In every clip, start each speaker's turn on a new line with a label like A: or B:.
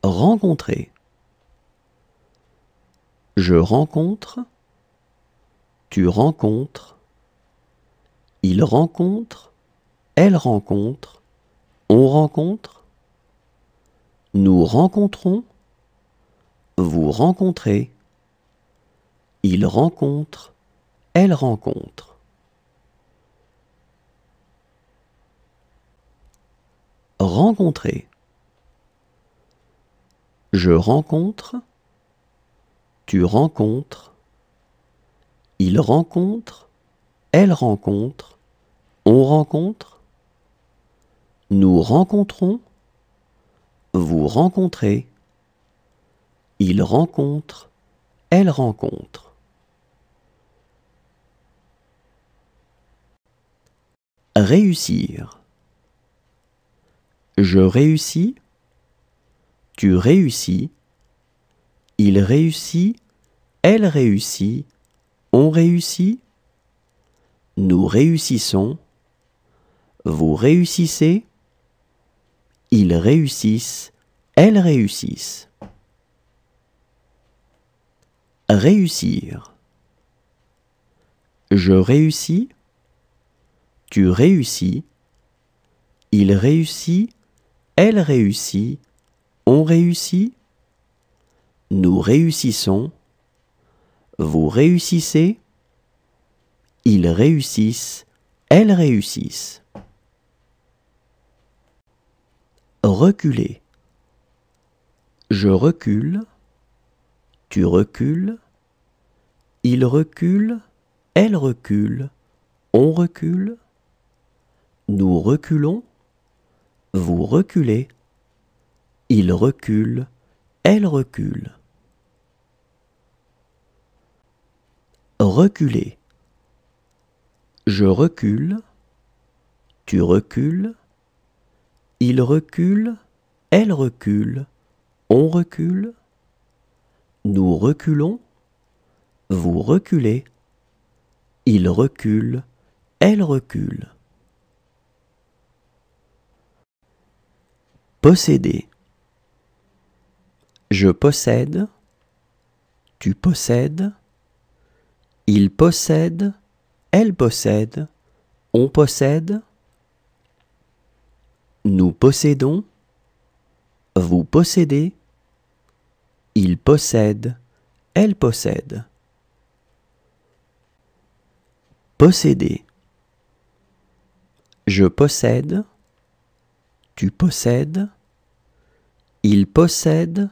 A: Rencontrer. Je rencontre. Tu rencontres. Il rencontre. Elle rencontre. On rencontre. Nous rencontrons. Vous rencontrez. Il rencontre. Elle rencontre. Rencontrer. Je rencontre. Tu rencontres. Il rencontre. Elle rencontre. On rencontre. Nous rencontrons. Vous rencontrez. Il rencontre. Elle rencontre. Réussir. Je réussis. Tu réussis. Il réussit. Elle réussit. On réussit. Nous réussissons. Vous réussissez. Ils réussissent. Elles réussissent. Réussir. Je réussis. Tu réussis. Il réussit. Elle réussit. On réussit. Nous réussissons. Vous réussissez. Ils réussissent. Elles réussissent. Reculer. Je recule. Tu recules. Il recule. Elle recule. On recule. Nous reculons. Vous reculez. Il recule. Elle recule. Reculer. Je recule. Tu recules. Il recule. Elle recule. On recule. Nous reculons. Vous reculez. Il recule. Elle recule. Posséder. Je possède. Tu possèdes. Il possède. Elle possède. On possède. Nous possédons. Vous possédez. Il possède. Elle possède. Posséder. Je possède. Tu possèdes. Il possède.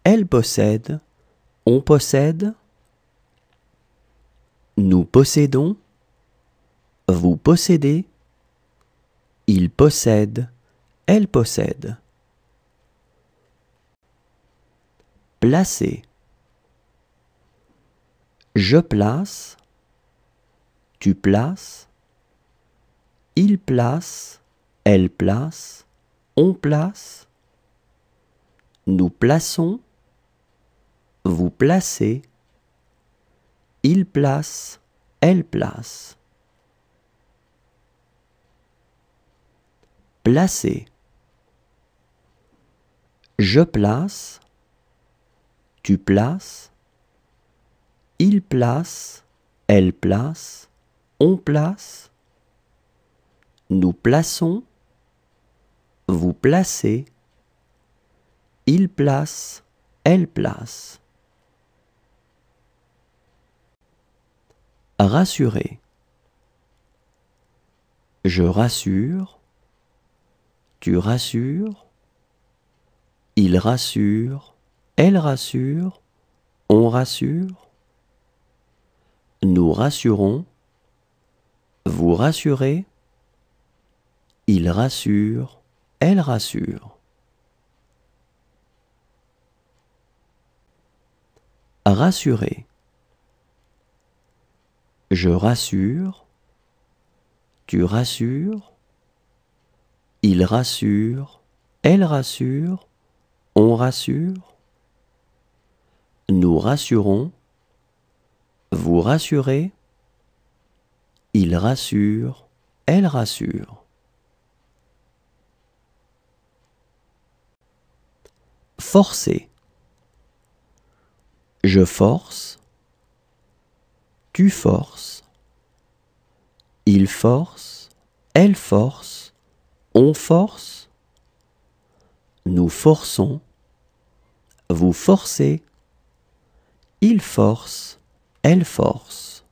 A: Elle possède. On possède. Nous possédons. Vous possédez. Il possède. Elle possède. Placer. Je place. Tu places. Il place. Elle place. On place. Nous plaçons. Vous placez. Il place. Elle place. Placer. Je place. Tu places. Il place. Elle place. On place. Nous plaçons. Vous placez. Il place. Elle place. Rassurer. Je rassure. Tu rassures. Il rassure. Elle rassure. On rassure. Nous rassurons. Vous rassurez. Il rassure. Elle rassure. Rassurer. Je rassure. Tu rassures. Il rassure. Elle rassure. On rassure. Nous rassurons. Vous rassurez. Il rassure. Elle rassure. Forcer. Je force. Tu forces. Il force. Elle force. On force. Nous forçons. Vous forcez. Il force. Elle force.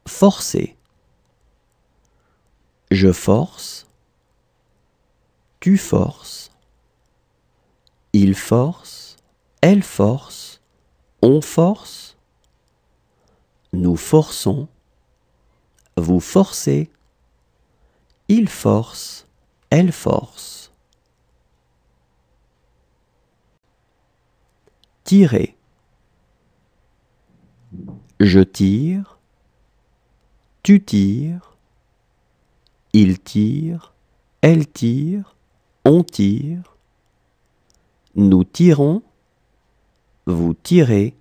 A: Forcer. Je force. Tu forces. Il force. Elle force. On force. Nous forçons. Vous forcez. Il force. Elle force. Tirer. Je tire. Tu tires. Il tire. Elle tire. On tire. Nous tirons. Vous tirez.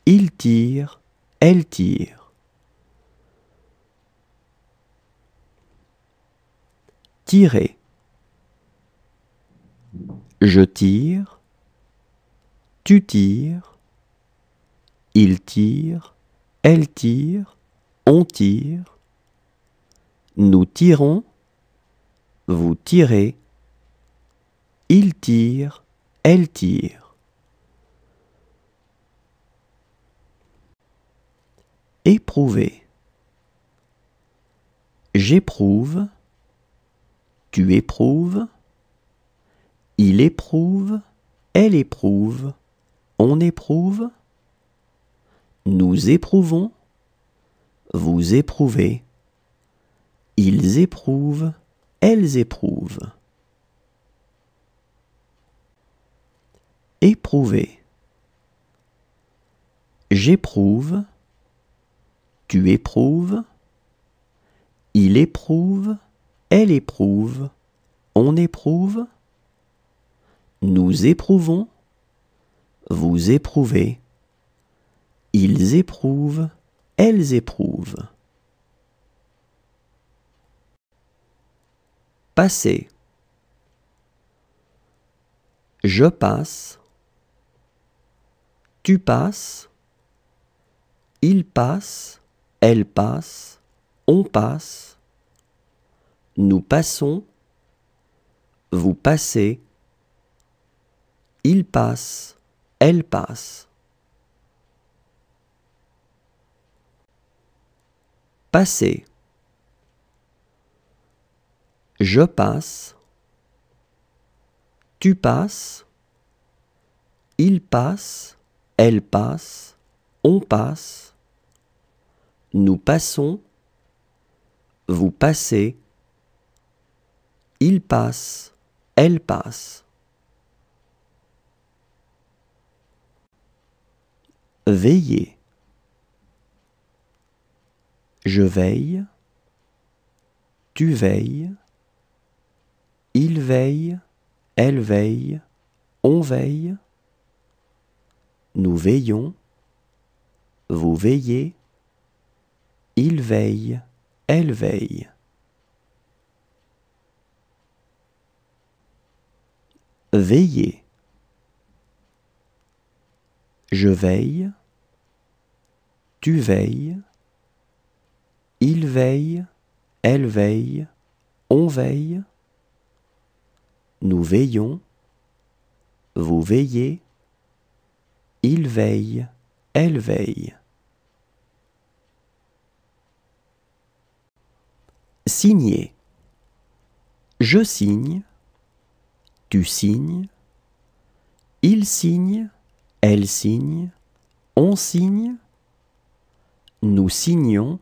A: Il tire. Elle tire. Tirer. Je tire. Tu tires. Il tire. Elle tire. On tire. Nous tirons. Vous tirez. Il tire. Elle tire. Éprouver. J'éprouve. Tu éprouves. Il éprouve. Elle éprouve. On éprouve. Nous éprouvons. Vous éprouvez. Ils éprouvent. Elles éprouvent. Éprouver. J'éprouve. Tu éprouves. Il éprouve. Elle éprouve. On éprouve. Nous éprouvons. Vous éprouvez. Ils éprouvent. Elles éprouvent. Passer. Je passe. Tu passes. Il passe. Elle passe. On passe. Nous passons. Vous passez. Il passe. Elle passe. Passer. Je passe. Tu passes. Il passe. Elle passe. On passe. Nous passons. Vous passez. Il passe. Elle passe. Veiller. Je veille. Tu veilles. Il veille. Elle veille. On veille. Nous veillons. Vous veillez. Il veille. Elle veille. Veiller. Je veille. Tu veilles. Il veille. Elle veille. On veille. Nous veillons. Vous veillez. Il veille. Elle veille. Signer. Je signe. Tu signes. Il signe. Elle signe. On signe. Nous signons.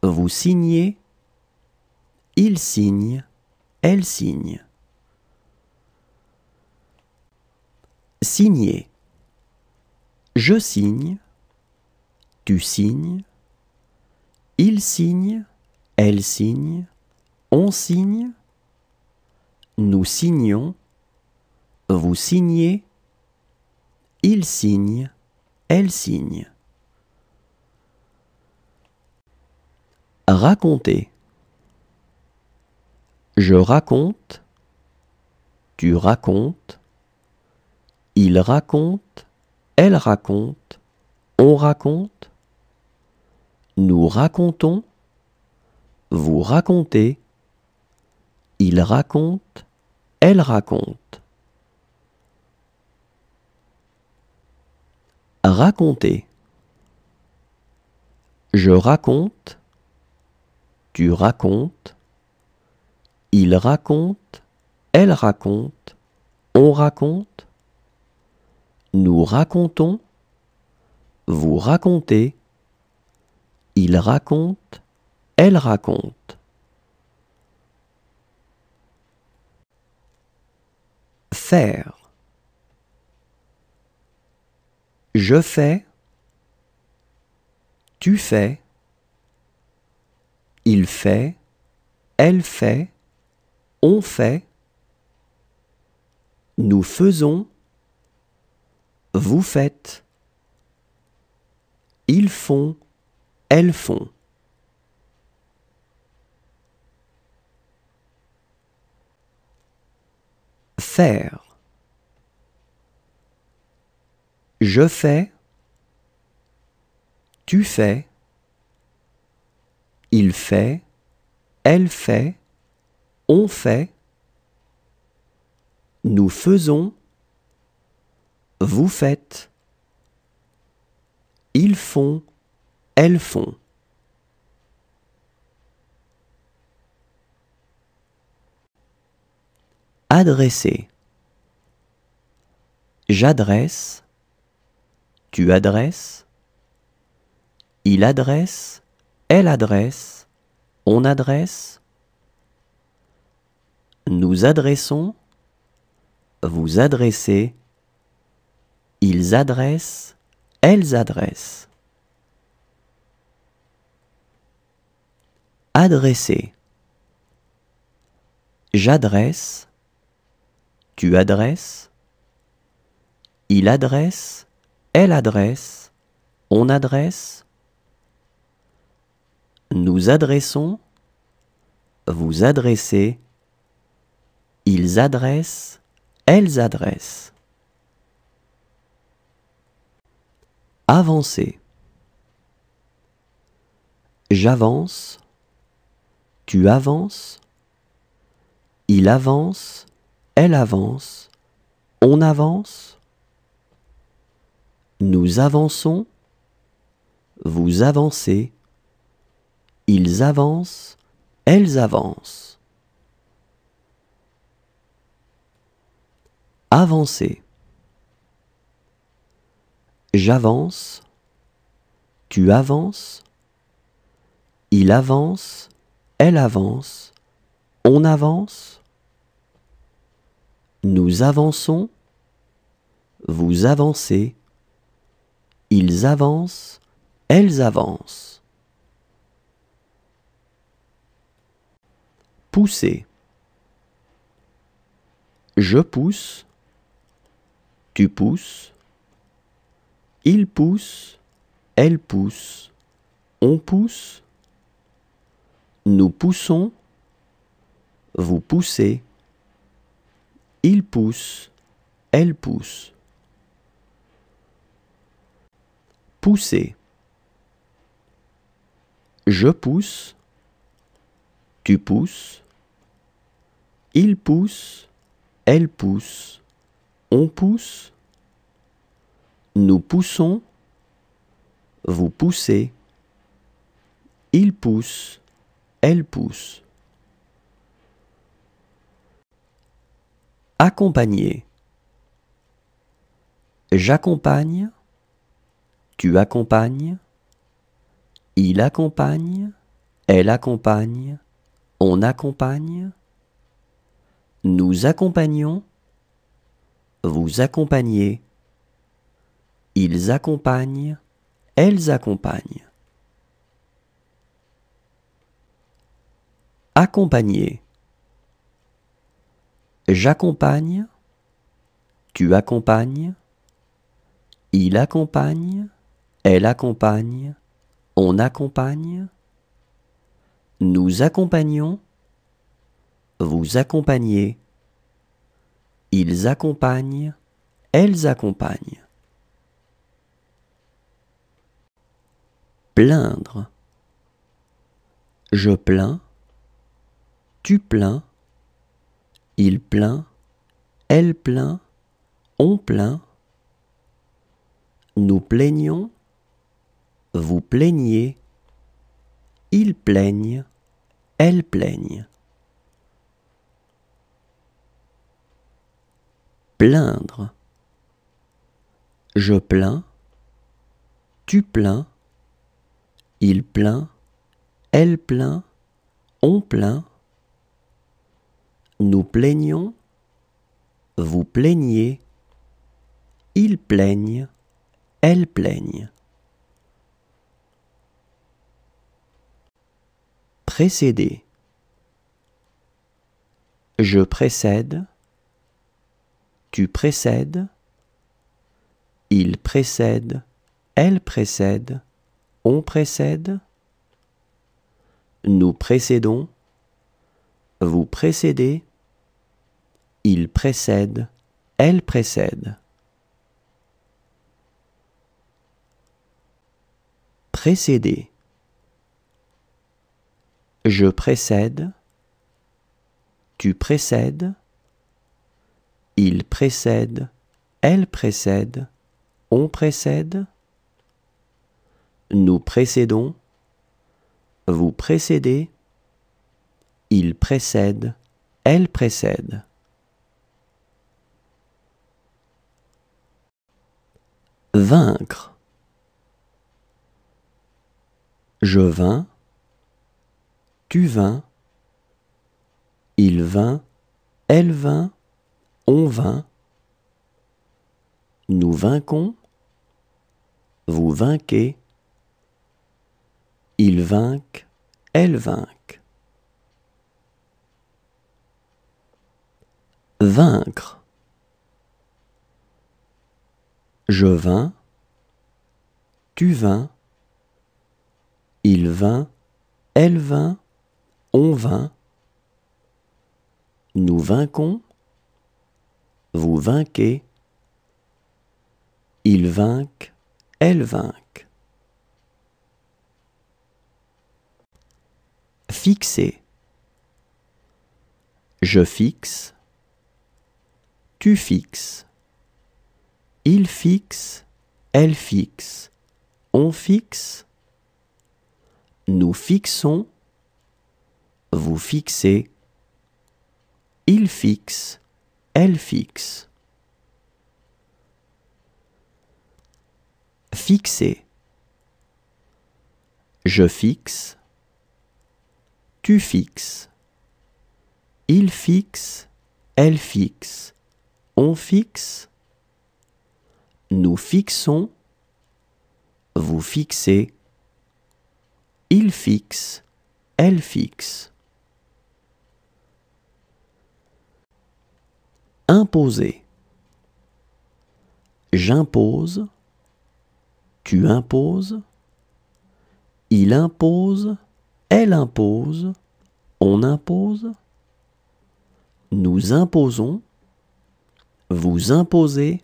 A: Vous signez. Il signe. Elle signe. Signer. Je signe. Tu signes. Il signe. Elle signe. On signe. Nous signons. Vous signez. Il signe. Elle signe. Raconter. Je raconte, tu racontes, il raconte, elle raconte, on raconte, nous racontons, vous racontez, il raconte, elle raconte. Raconter. Je raconte, tu racontes, il raconte, elle raconte, on raconte, nous racontons, vous racontez, il raconte, elle raconte. Faire. Je fais, tu fais, il fait, elle fait, on fait, nous faisons, vous faites, ils font, elles font. Faire. Je fais, tu fais, il fait, elle fait, on fait, nous faisons, vous faites, ils font, elles font. Adresser. J'adresse, tu adresses, il adresse, elle adresse, on adresse, nous adressons, vous adressez, ils adressent, elles adressent. Adresser. J'adresse, tu adresses, il adresse, elle adresse, on adresse, nous adressons, vous adressez, ils adressent, elles adressent. Avancer. J'avance, tu avances, il avance, elle avance, on avance, nous avançons, vous avancez, ils avancent, elles avancent. Avancer. J'avance, tu avances, il avance, elle avance, on avance, nous avançons, vous avancez, ils avancent, elles avancent. Pousser. Je pousse, tu pousses, il pousse, elle pousse, on pousse, nous poussons, vous poussez, il pousse, elle pousse. Pousser. Je pousse, tu pousses, il pousse, elle pousse, on pousse, nous poussons, vous poussez, il pousse, elle pousse. Accompagner. J'accompagne, tu accompagnes, il accompagne, elle accompagne, on accompagne, nous accompagnons, vous accompagnez, ils accompagnent, elles accompagnent. Accompagner. J'accompagne, tu accompagnes, il accompagne, elle accompagne, on accompagne, nous accompagnons, vous accompagnez, ils accompagnent, elles accompagnent. Plaindre. Je plains, tu plains, il plaint, elle plaint, on plaint. Nous plaignons, vous plaignez, ils plaignent, elles plaignent. Plaindre. Je plains, tu plains, il plaint, elle plaint, on plaint. Nous plaignons, vous plaignez, ils plaignent, elles plaignent. Précéder. Je précède, tu précèdes, il précède, elle précède, on précède. Nous précédons, vous précédez, il précède, elle précède. Précéder. Je précède, tu précèdes, il précède, elle précède, on précède. Nous précédons, vous précédez, il précède, elle précède. Vaincre. Je vins, tu vins, il vint, elle vint, on vint. Nous vainquons, vous vainquez, ils vainquent, elles vainquent. Vaincre. Je vins, tu vins, il vint, elle vint, on vint. Nous vainquons, vous vainquez, ils vainquent, elles vainquent. Fixer. Je fixe, tu fixes, il fixe, elle fixe, on fixe. Nous fixons, vous fixez, il fixe, elle fixe. Fixer. Je fixe, tu fixes, il fixe, elle fixe, on fixe. Nous fixons, vous fixez, il fixe, elle fixe. Imposer. J'impose, tu imposes, il impose, elle impose, on impose. Nous imposons, vous imposez,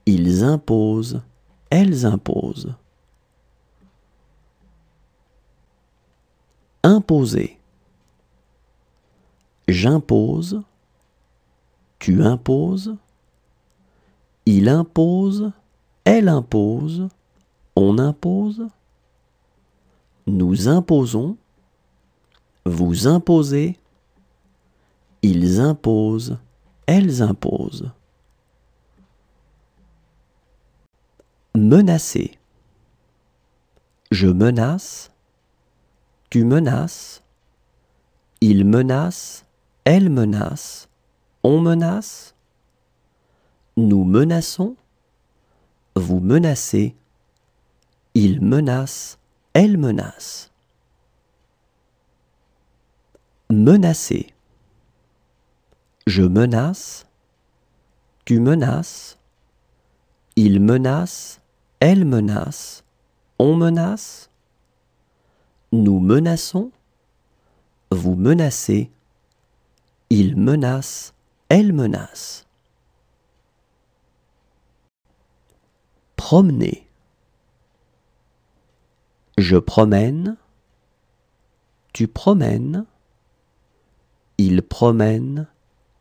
A: ils imposent, elles imposent. Imposer. J'impose, tu imposes, il impose, elle impose, on impose. Nous imposons, vous imposez, ils imposent, elles imposent. Menacer. Je menace, tu menaces, il menace, elle menace, on menace. Nous menaçons, vous menacez, il menace, elle menace. Menacer. Je menace, tu menaces, il menace, elle menace, on menace. Nous menaçons, vous menacez, Il menace, elle menace. Promener. Je promène, tu promènes, il promène,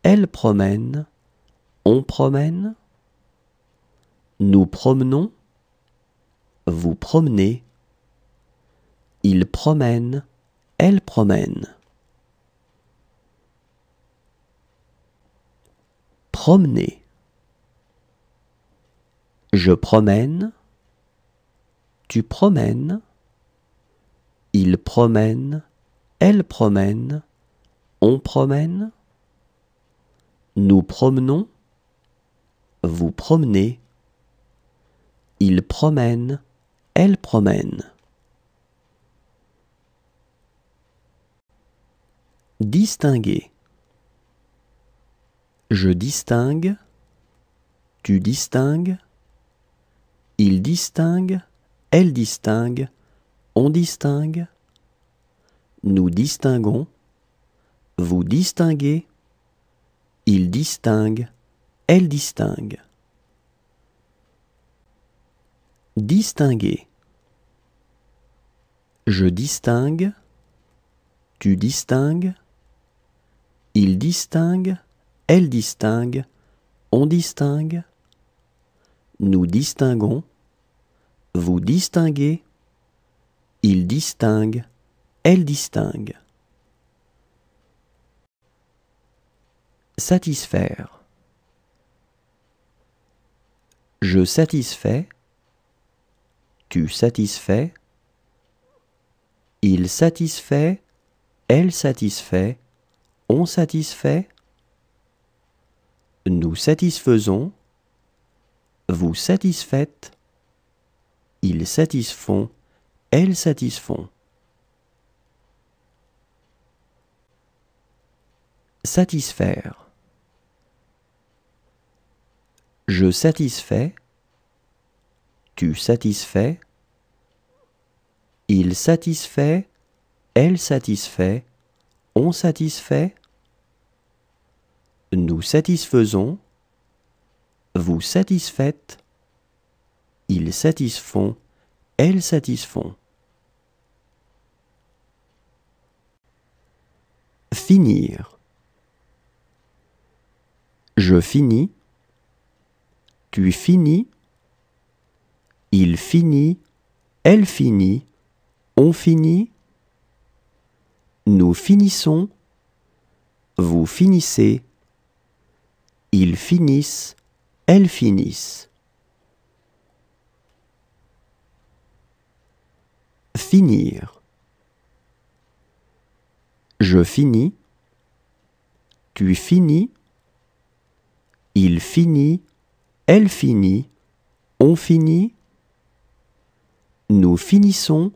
A: elle promène, on promène, nous promenons, vous promenez, il promène, elle promène. Promener. Je promène, tu promènes, il promène, elle promène, on promène, nous promenons, vous promenez, il promène, elle promène. Distinguer. Je distingue, tu distingues, il distingue, elle distingue, on distingue, nous distinguons, vous distinguez, il distingue, elle distingue. Distinguer. Je distingue, tu distingues, il distingue, elle distingue, on distingue, nous distinguons, vous distinguez, il distingue, elle distingue. Satisfaire. Je satisfais, tu satisfais, il satisfait, elle satisfait, on satisfait, nous satisfaisons, vous satisfaites, ils satisfont, elles satisfont. Satisfaire. Je satisfais, tu satisfais, il satisfait, elle satisfait, on satisfait, nous satisfaisons, vous satisfaites, ils satisfont, elles satisfont. Finir. Je finis, tu finis, il finit, elle finit, on finit, nous finissons, vous finissez, ils finissent, elles finissent. Finir. Je finis, tu finis, il finit, elle finit, on finit, nous finissons,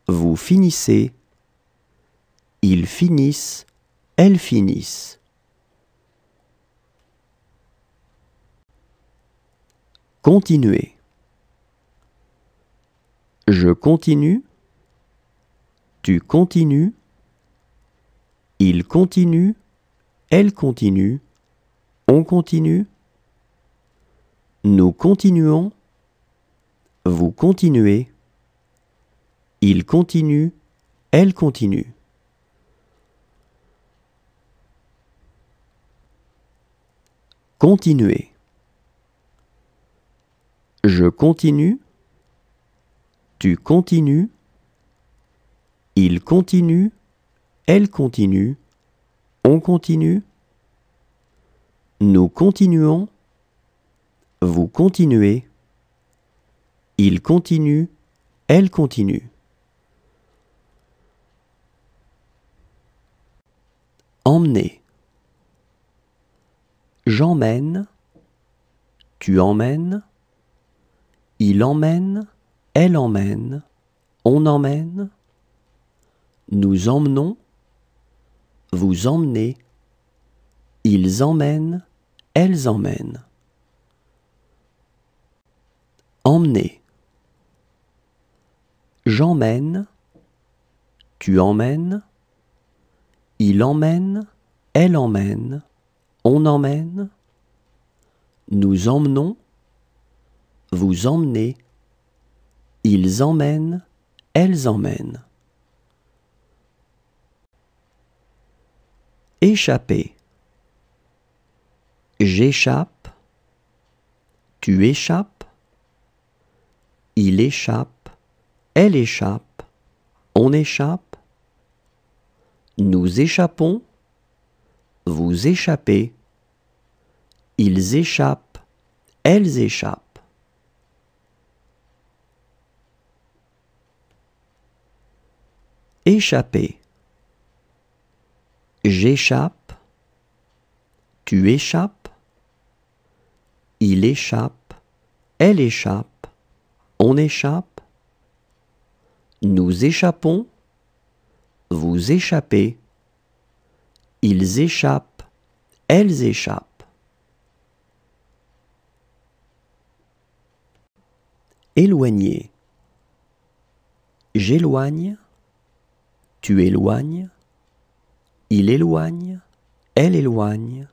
A: vous finissez, ils finissent, elles finissent. Continuer. Je continue, tu continues, il continue, elle continue, on continue, nous continuons, vous continuez, il continue, elle continue. Continuer. Je continue, tu continues, il continue, elle continue, on continue, nous continuons, vous continuez, il continue, elle continue. Emmener. J'emmène, tu emmènes, il emmène, elle emmène, on emmène, nous emmenons, vous emmenez, ils emmènent, elles emmènent. Emmener. J'emmène, tu emmènes, il emmène, elle emmène, on emmène. Nous emmenons, vous emmenez. Ils emmènent, elles emmènent. Échapper. J'échappe, tu échappes. Il échappe, elle échappe, on échappe. Nous échappons, vous échappez. Ils échappent, elles échappent. Échapper. J'échappe, tu échappes. Il échappe, elle échappe, on échappe. Nous échappons, vous échappez. Ils échappent, elles échappent. Éloigner. J'éloigne, tu éloignes. Il éloigne, elle éloigne,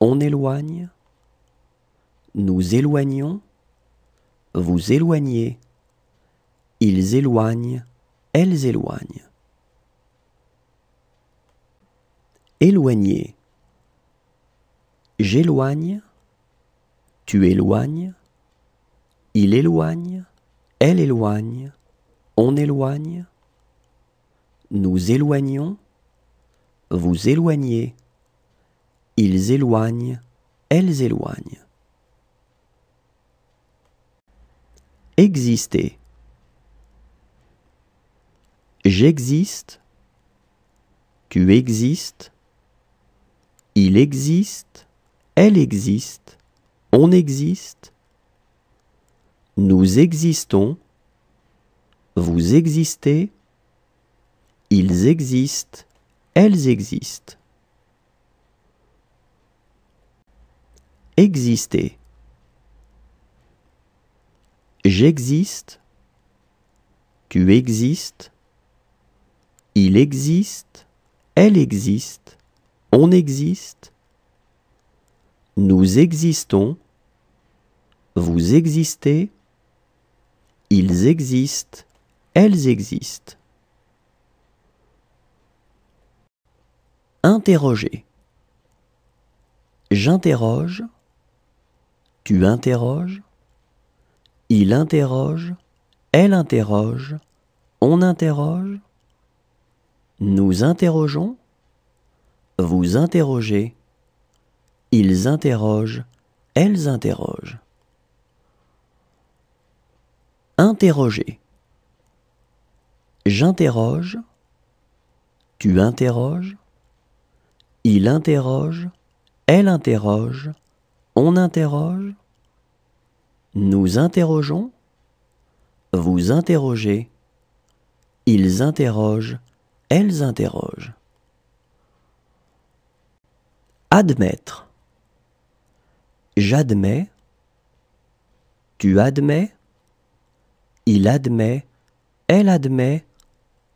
A: on éloigne. Nous éloignons, vous éloignez. Ils éloignent, elles éloignent. Éloigner. J'éloigne, tu éloignes. Il éloigne, elle éloigne, on éloigne. Nous éloignons, vous éloignez. Ils éloignent, elles éloignent. Exister. J'existe, tu existes. Il existe, elle existe, on existe. Nous existons, vous existez. Ils existent, elles existent. Exister. J'existe, tu existes. Il existe, elle existe, on existe. Nous existons, vous existez. Ils existent, elles existent. Interroger. J'interroge, tu interroges. Il interroge, elle interroge, on interroge. Nous interrogeons, vous interrogez. Ils interrogent, elles interrogent. Interroger. J'interroge, tu interroges. Il interroge, elle interroge, on interroge. Nous interrogeons, vous interrogez. Ils interrogent, elles interrogent. Admettre. J'admets, tu admets. Il admet, elle admet,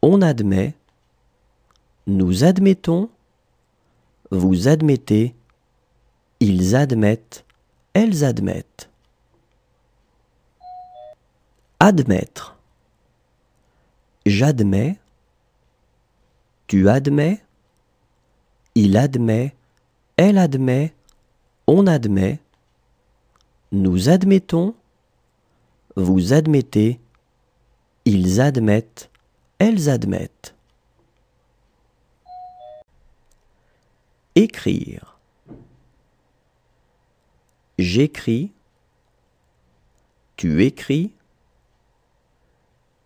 A: on admet. Nous admettons, vous admettez. Ils admettent, elles admettent. Admettre. J'admets, tu admets. Il admet, elle admet, on admet. Nous admettons, vous admettez. Ils admettent, elles admettent. Écrire. J'écris, tu écris.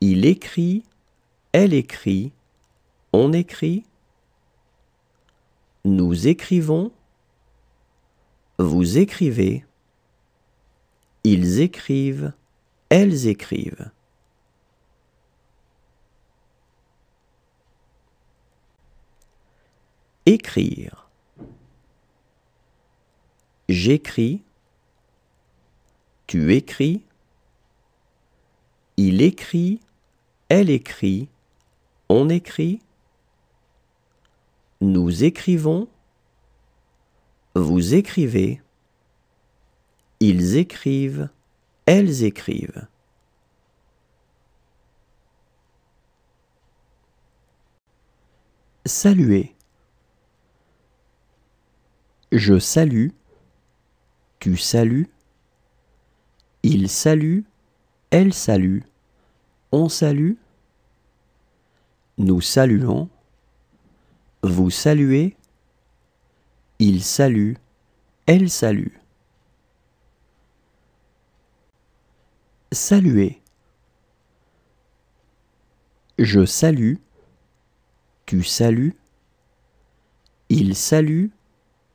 A: Il écrit, elle écrit, on écrit. Nous écrivons, vous écrivez. Ils écrivent, elles écrivent. Écrire. J'écris, tu écris. Il écrit, elle écrit, on écrit. Nous écrivons, Vous écrivez. Ils écrivent. Elles écrivent. Saluer. Je salue. Tu salues. Il salue. Elle salue. On salue. Nous saluons. Vous saluez. Il salue. Elle salue. Saluer. Je salue. Tu salues. Il salue.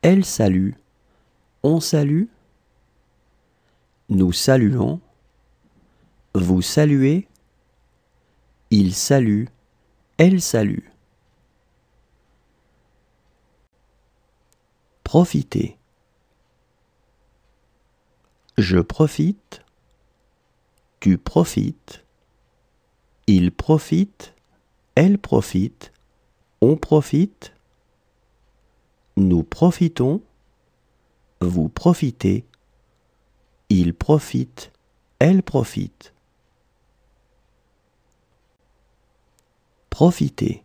A: Elle salue. On salue. Nous saluons. Vous saluez. Il salue. Elle salue. Profiter. Je profite. Tu profites. Il profite. Elle profite. On profite. Nous profitons. Vous profitez. Il profite. Elle profite. Profiter.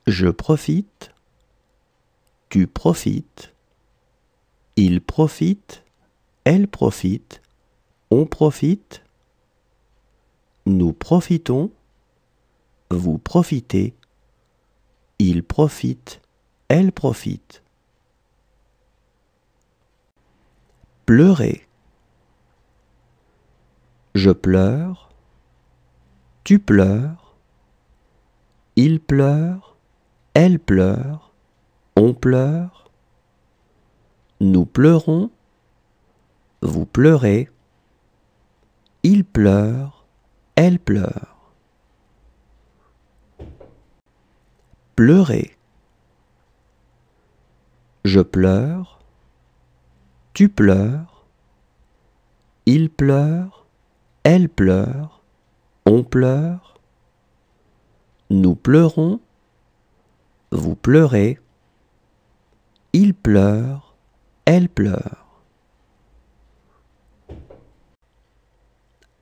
A: Je profite. Tu profites. Il profite. Elle profite. On profite. Nous profitons. Vous profitez. Il profite. Elle profite. Pleurer. Je pleure. Tu pleures. Il pleure. Elle pleure. On pleure. Nous pleurons. Vous pleurez. Il pleure. Elle pleure. Pleurer. Je pleure. Tu pleures. Il pleure. Elle pleure. On pleure. Nous pleurons. Vous pleurez. Il pleure. Elle pleure.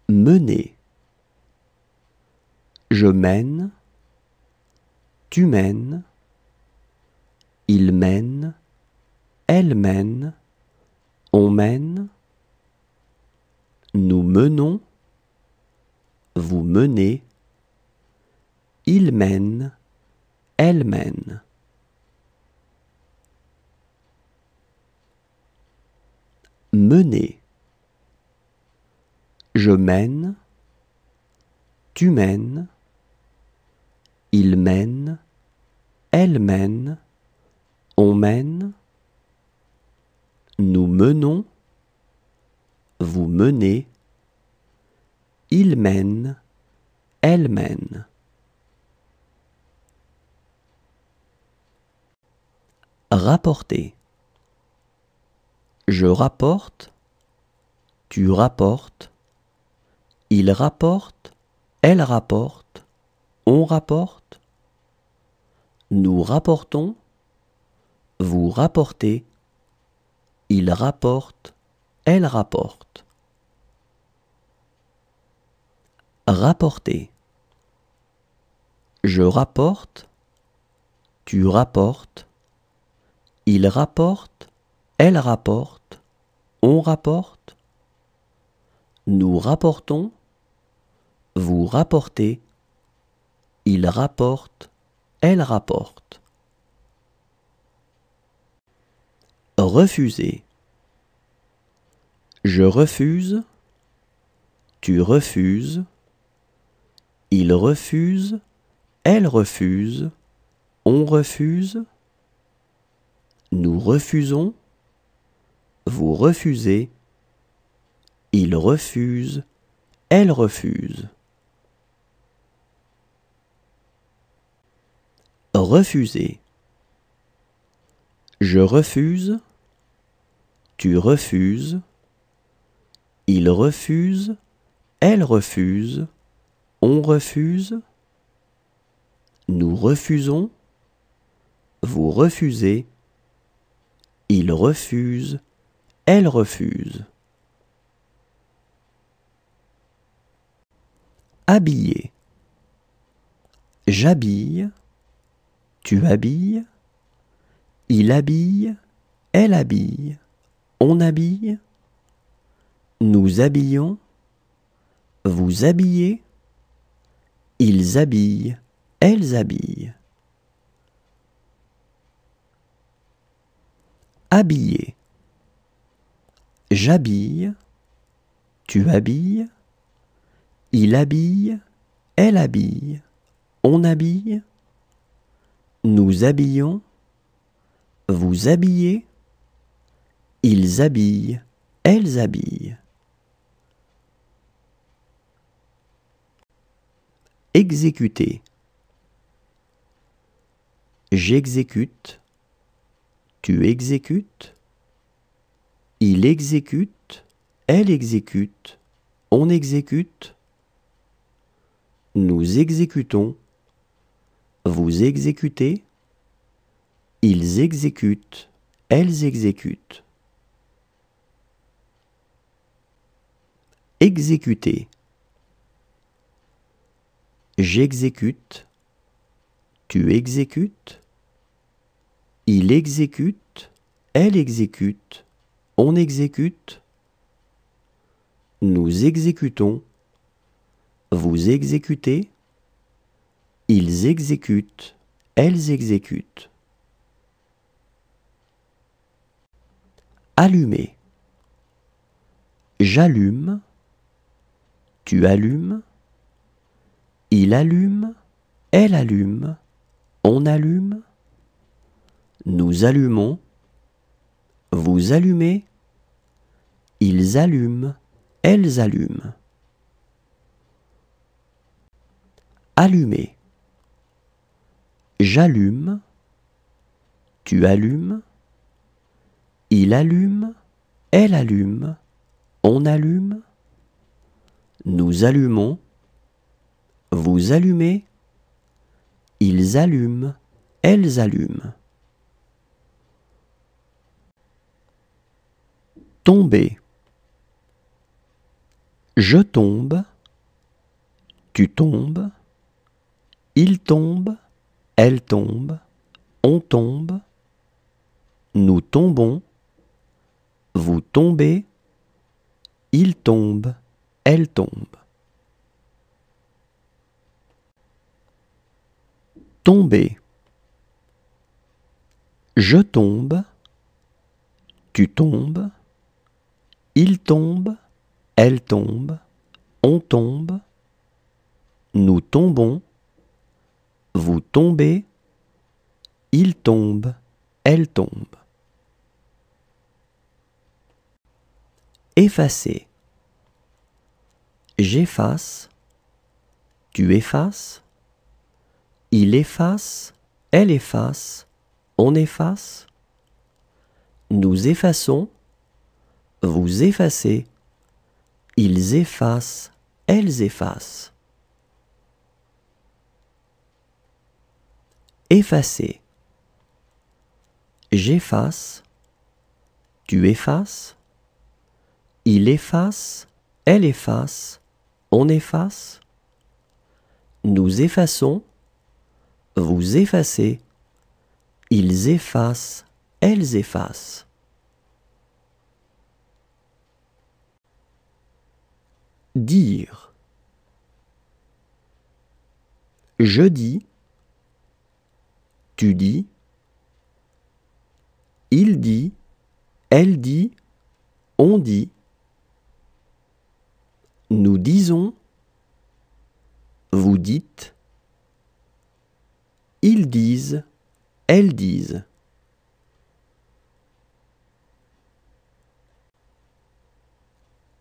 A: Mener. Je mène. Tu mènes. Il mène. Elle mène. On mène. Nous menons. Vous menez. Il mène. Elle mène. Mener. Je mène. Tu mènes. Il mène. Elle mène. On mène. Nous menons. Vous menez. Il mène. Elle mène. Rapporter. Je rapporte. Tu rapportes. Il rapporte. Elle rapporte. On rapporte. Nous rapportons. Vous rapportez. Il rapporte. Elle rapporte. Rapporter. Je rapporte. Tu rapportes. Il rapporte. Elle rapporte. On rapporte. Nous rapportons. Vous rapportez. Il rapporte. Elle rapporte. Refuser. Je refuse. Tu refuses. Il refuse. Elle refuse. On refuse. Nous refusons. Vous refusez. Il refuse. Elle refuse. Refuser. Je refuse. Tu refuses. Il refuse. Elle refuse. On refuse. Nous refusons. vous refusez, il refuse, elle refuse. Habiller. J'habille, tu habilles, il habille, elle habille, on habille, nous habillons, vous habillez, ils habillent, elles habillent. Habiller. J'habille, tu habilles, il habille, elle habille, on habille, nous habillons, vous habillez, ils habillent, elles habillent. Exécuter. J'exécute, tu exécutes, il exécute, elle exécute, on exécute, nous exécutons, vous exécutez, ils exécutent, elles exécutent. Exécuter. J'exécute, tu exécutes, il exécute, elle exécute, on exécute, nous exécutons, vous exécutez, ils exécutent, elles exécutent. Allumer. J'allume, tu allumes, il allume, elle allume, on allume, nous allumons, vous allumez, ils allument, elles allument. Allumer. J'allume, tu allumes, il allume, elle allume, on allume, nous allumons, vous allumez, ils allument, elles allument. Tomber. Je tombe, tu tombes, il tombe, elle tombe, on tombe, nous tombons, vous tombez, il tombe, elle tombe. Tomber. Je tombe, tu tombes, il tombe, elle tombe, on tombe, nous tombons, vous tombez, il tombe, elle tombe. Effacer. J'efface, tu effaces, il efface, elle efface, on efface, nous effaçons, vous effacez, ils effacent, elles effacent. Effacer. J'efface, tu effaces, il efface, elle efface, on efface, nous effaçons, vous effacez, ils effacent, elles effacent. Dire. Je dis, tu dis, il dit, elle dit, on dit, nous disons, vous dites, ils disent, elles disent.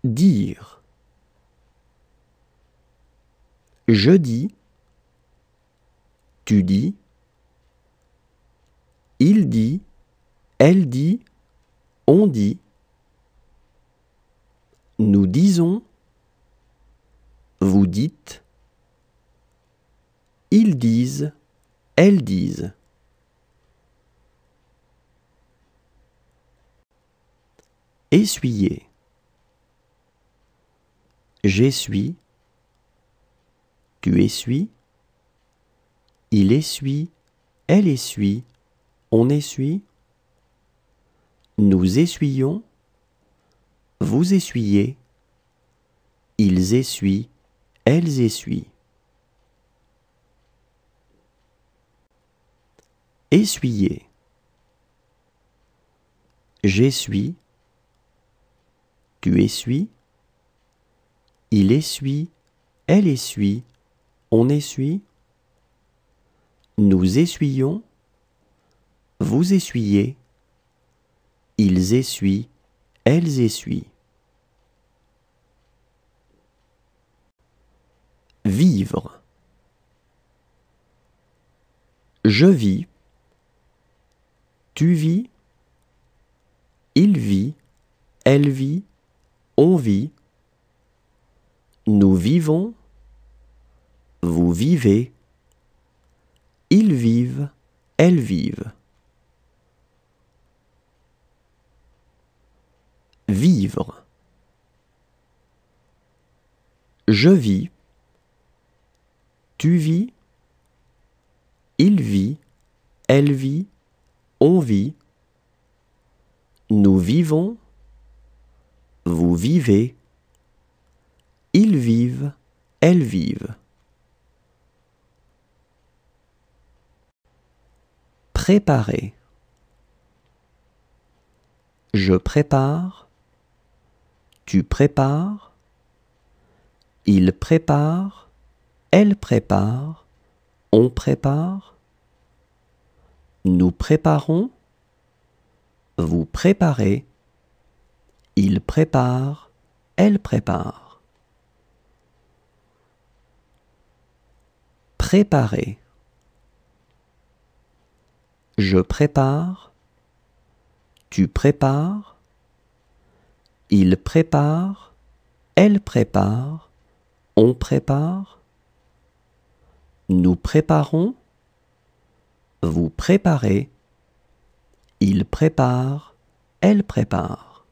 A: Dire. Je dis, tu dis, il dit, elle dit, on dit, nous disons, vous dites, ils disent, elles disent. essuyer. J'essuie, tu essuies, il essuie, elle essuie, on essuie, nous essuyons, vous essuyez, ils essuient, elles essuient. Essuyer. J'essuie, tu essuies, il essuie, elle essuie, on essuie, nous essuyons, vous essuyez, ils essuient, elles essuient. Vivre. Je vis, tu vis, il vit, elle vit, on vit, nous vivons, vous vivez, ils vivent, elles vivent. Vivre. Je vis, tu vis, il vit, elle vit, on vit, nous vivons, vous vivez, ils vivent, elles vivent. Préparer. Je prépare, tu prépares, il prépare, elle prépare, on prépare, nous préparons, vous préparez, il prépare, elle prépare. Préparer. Je prépare, tu prépares, il prépare, elle prépare, on prépare, nous préparons, vous préparez, il prépare, elle prépare.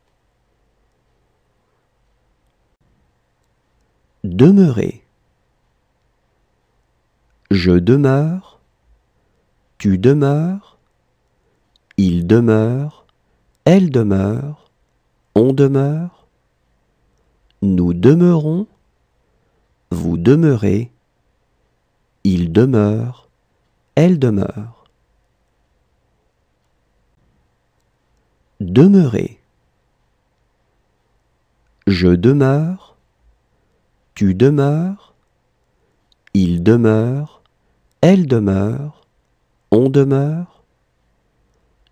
A: Demeurer. Je demeure, tu demeures, il demeure, elle demeure, on demeure, nous demeurons, vous demeurez, il demeure, elle demeure. Demeurer. Je demeure, tu demeures, il demeure, elle demeure, on demeure,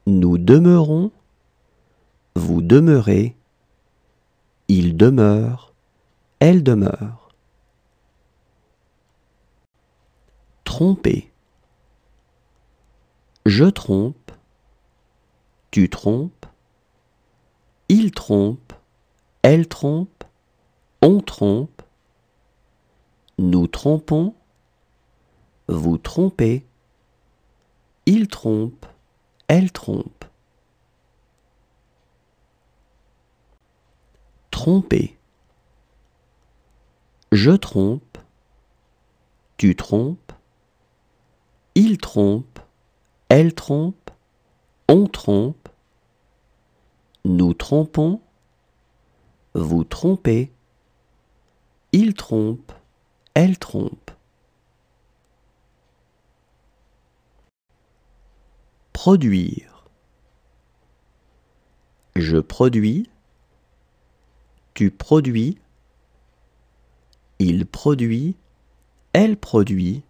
A: nous demeurons, vous demeurez, il demeure, elle demeure. Tromper. Je trompe, tu trompes, il trompe, elle trompe, on trompe, nous trompons, vous trompez, il trompe, elle trompe. Tromper. Je trompe, tu trompes, il trompe, elle trompe, on trompe, nous trompons, vous trompez, il trompe, elle trompe. Produire. Je produis, tu produis, il produit, elle produit,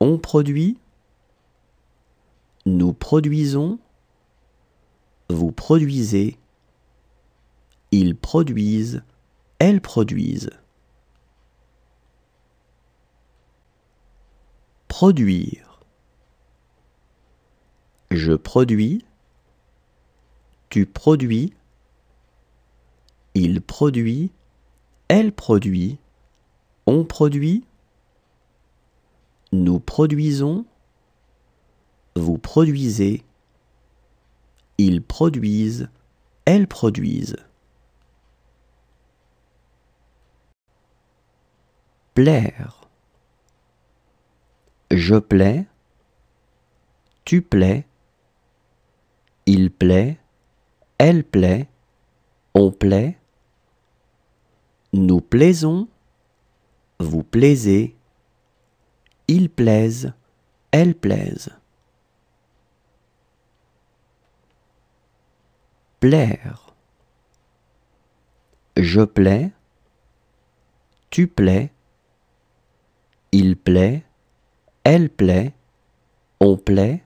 A: on produit, nous produisons, vous produisez, ils produisent, elles produisent. Produire. Je produis, tu produis, il produit, elle produit, on produit, nous produisons, vous produisez, ils produisent, elles produisent. plaire. Je plais, tu plais, il plaît, elle plaît, on plaît, nous plaisons, vous plaisez, ils plaisent, elles plaisent. Plaire. Je plais, tu plais, il plaît, elle plaît, on plaît,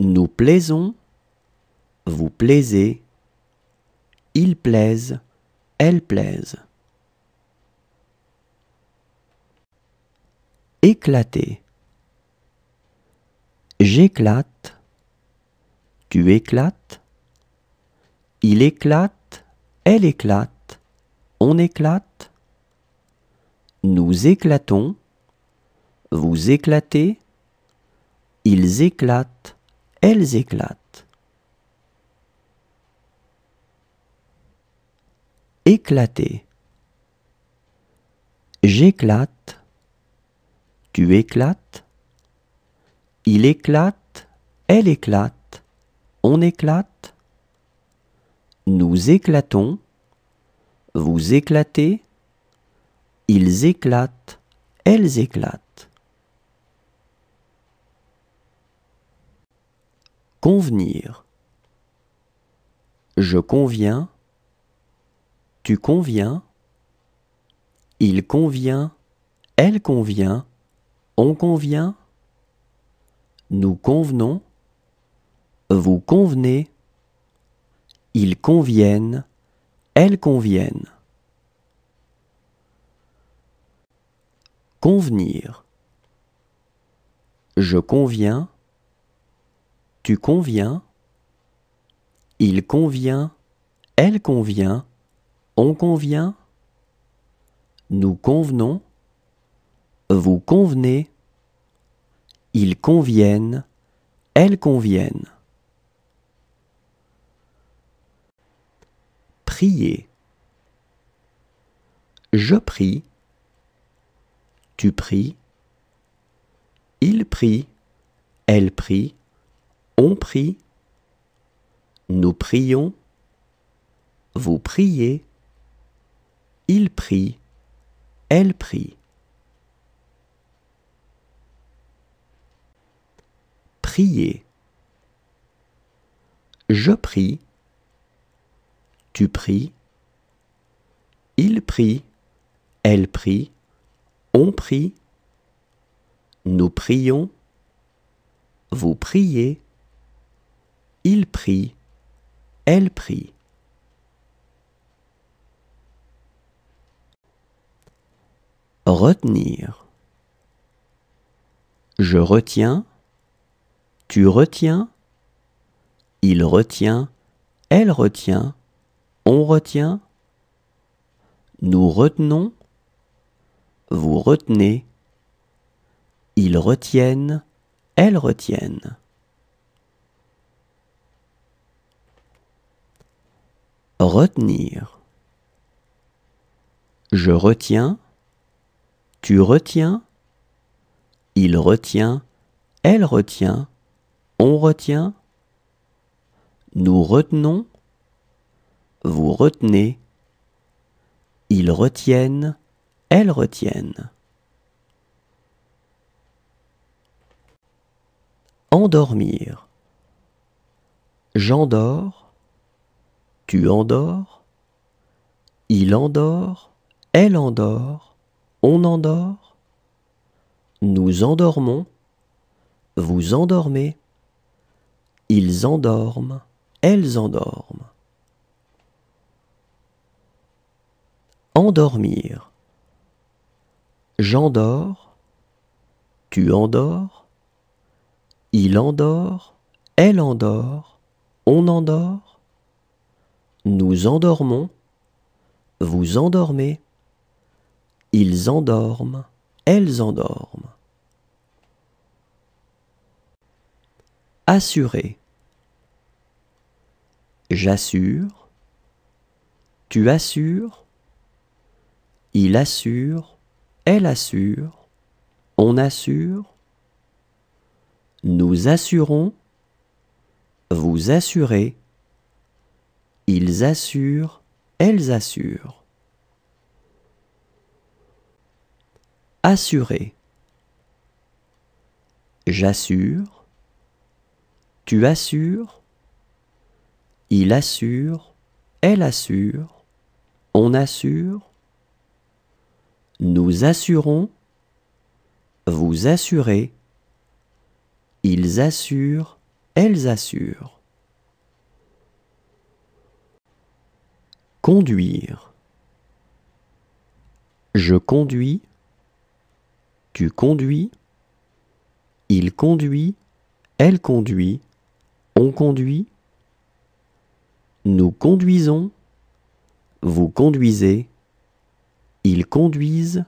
A: nous plaisons, vous plaisez, ils plaisent, elles plaisent. Éclater. J'éclate, tu éclates, il éclate, elle éclate, on éclate, nous éclatons, vous éclatez, ils éclatent, elles éclatent. Éclater. J'éclate, tu éclates, il éclate, elle éclate, on éclate, nous éclatons, vous éclatez, ils éclatent, elles éclatent. Convenir. Je conviens, tu conviens, il convient, elle convient, on convient, nous convenons, vous convenez, ils conviennent, elles conviennent. Convenir. Je conviens, tu conviens, il convient, elle convient, on convient, nous convenons, vous convenez, ils conviennent, elles conviennent. Prier. Je prie, tu pries, il prie, elle prie, on prie, nous prions, vous priez, il prie, elle prie. Prier. Je prie, tu pries, il prie, elle prie, on prie, nous prions, vous priez, il prie, elle prie. Retenir. Je retiens, tu retiens, il retient, elle retient, on retient, nous retenons, vous retenez, ils retiennent, elles retiennent. Retenir. Je retiens, tu retiens, il retient, elle retient, on retient, nous retenons, vous retenez, ils retiennent, elles retiennent. Endormir. J'endors, tu endors, il endort, elle endort, on endort, nous endormons, vous endormez, ils endorment, elles endorment. Endormir. J'endors, tu endors, il endort, elle endort, on endort, nous endormons, vous endormez, ils endorment, elles endorment. Assurer. J'assure, tu assures, il assure, elle assure, on assure, nous assurons, vous assurez, ils assurent, elles assurent. Assurer. J'assure, tu assures, il assure, elle assure, on assure, nous assurons, vous assurez, ils assurent, elles assurent. Conduire. Je conduis, tu conduis, il conduit, elle conduit, on conduit, nous conduisons, vous conduisez, ils conduisent,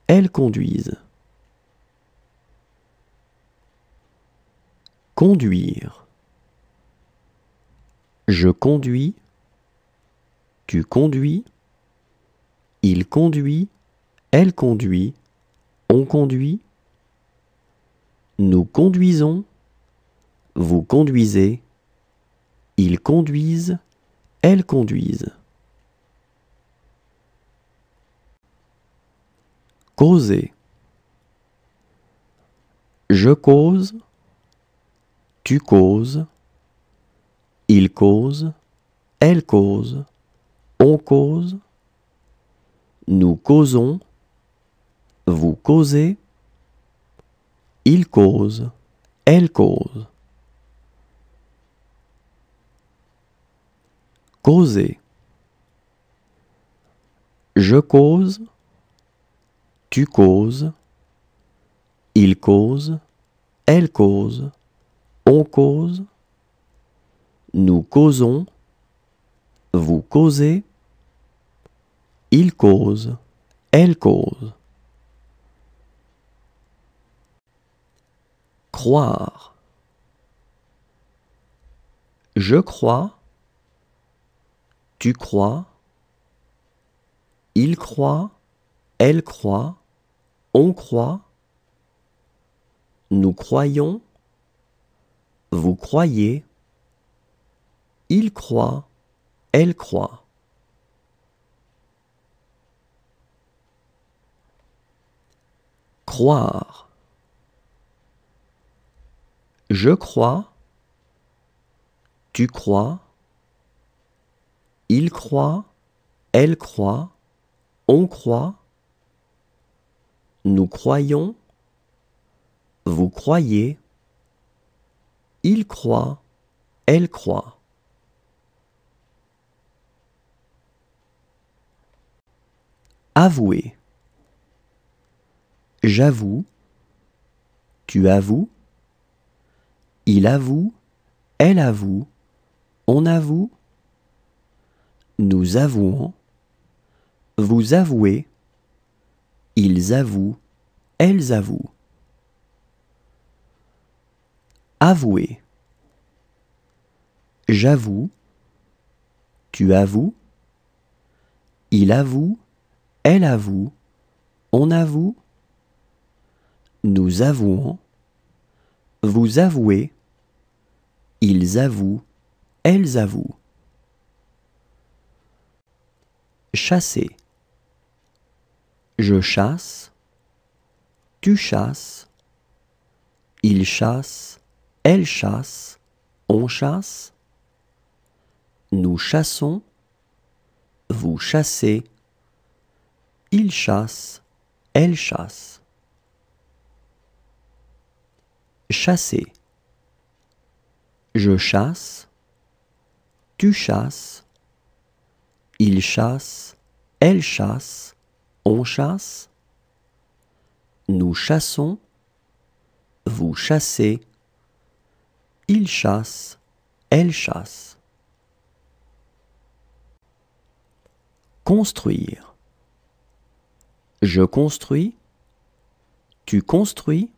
A: elles conduisent. Conduire. Je conduis, tu conduis, il conduit, elle conduit, on conduit, nous conduisons, vous conduisez, ils conduisent, elles conduisent. Causer. Je cause, tu causes, il cause, elle cause, on cause, nous causons, vous causez, il cause, elle cause. Causer. Je cause, tu causes, il cause, elle cause, on cause, nous causons, vous causez, il cause, elle cause. Croire. Je crois, tu crois, il croit, elle croit, on croit, nous croyons, vous croyez, il croit, elle croit. Croire. Je crois, tu crois, il croit, elle croit, on croit, nous croyons, vous croyez, il croit, elle croit. Avouer. J'avoue, tu avoues, il avoue, elle avoue, on avoue, nous avouons, vous avouez, ils avouent, elles avouent. Avouer. J'avoue, tu avoues, il avoue, elle avoue, on avoue, nous avouons, vous avouez, ils avouent, elles avouent. Chasser. Je chasse, tu chasses, il chasse, elle chasse, on chasse, nous chassons, vous chassez, il chasse, elle chasse. Chasser. Je chasse, tu chasses, il chasse, elle chasse, on chasse, nous chassons, vous chassez, il chasse, elle chasse. Construire. Je construis, tu construis,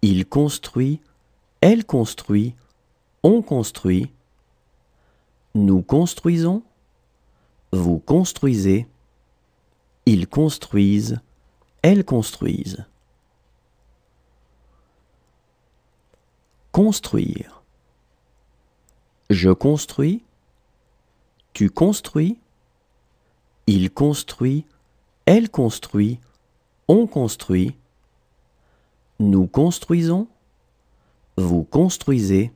A: il construit, elle construit, on construit, nous construisons, vous construisez, Ils construisent, elles construisent. Construire. Je construis, tu construis, il construit, elle construit, on construit, nous construisons, vous construisez,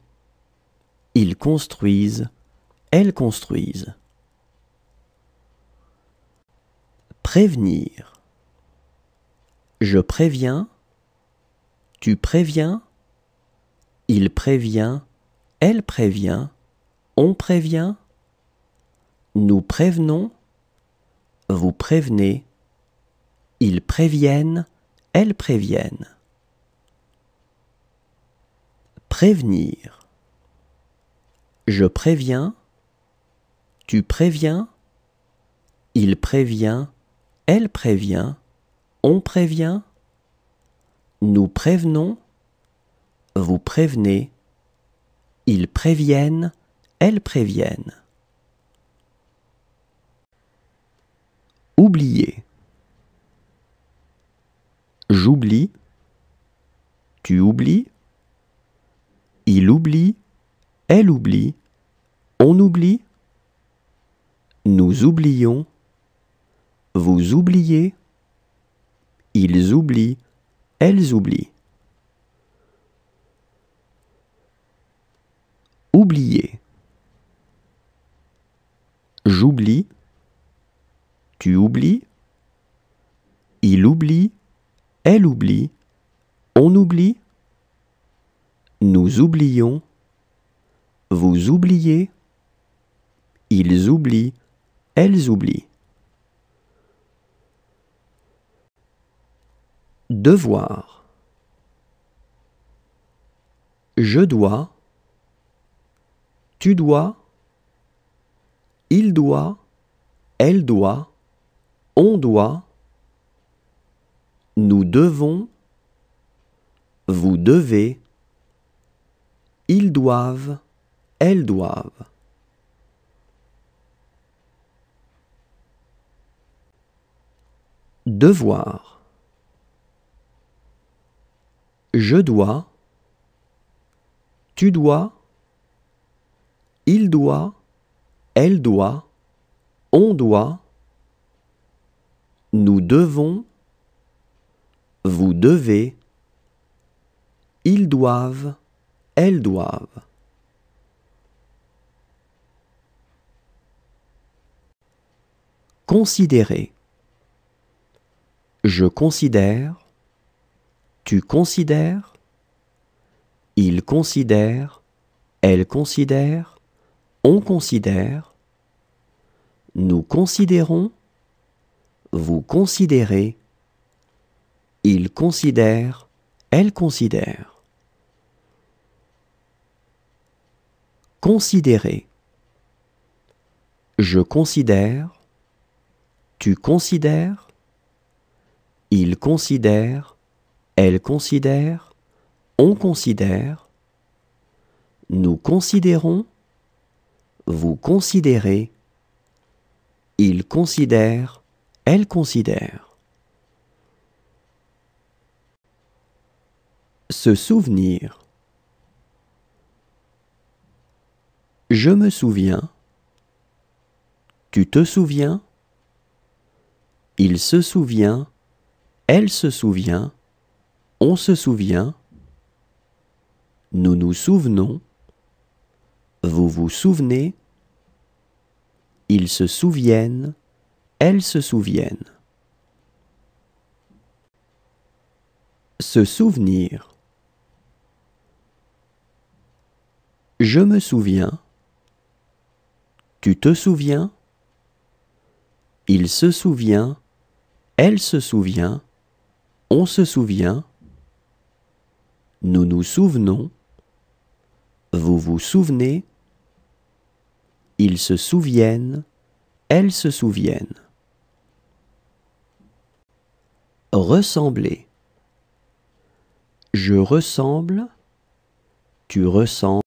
A: ils construisent, elles construisent. Prévenir. Je préviens, tu préviens, il prévient, elle prévient, on prévient, nous prévenons, vous prévenez, ils préviennent, elles préviennent. Prévenir. Je préviens, tu préviens, il prévient, elle prévient, on prévient, nous prévenons, vous prévenez, ils préviennent, elles préviennent. Oublier. J'oublie, tu oublies, il oublie, elle oublie, on oublie, nous oublions, vous oubliez, ils oublient, elles oublient. Oublier. J'oublie, tu oublies, il oublie, elle oublie, on oublie, nous oublions, vous oubliez, ils oublient, elles oublient. Devoir. Je dois, tu dois, il doit, elle doit, on doit, nous devons, vous devez, ils doivent, elles doivent. Devoir. Je dois, tu dois, il doit, elle doit, on doit, nous devons, vous devez, ils doivent, elles doivent. Considérer. Je considère, tu considères, il considère, elle considère, on considère, nous considérons, vous considérez, il considère, elle considère. Considérer. Je considère, tu considères, il considère, elle considère, on considère, nous considérons, vous considérez, il considère, elle considère. Se souvenir. Je me souviens, tu te souviens, il se souvient, elle se souvient, on se souvient, nous nous souvenons, vous vous souvenez, ils se souviennent, elles se souviennent. Se souvenir. Je me souviens, tu te souviens, il se souvient, elle se souvient, on se souvient, nous nous souvenons, vous vous souvenez, ils se souviennent, elles se souviennent. Ressembler. Je ressemble, tu ressembles.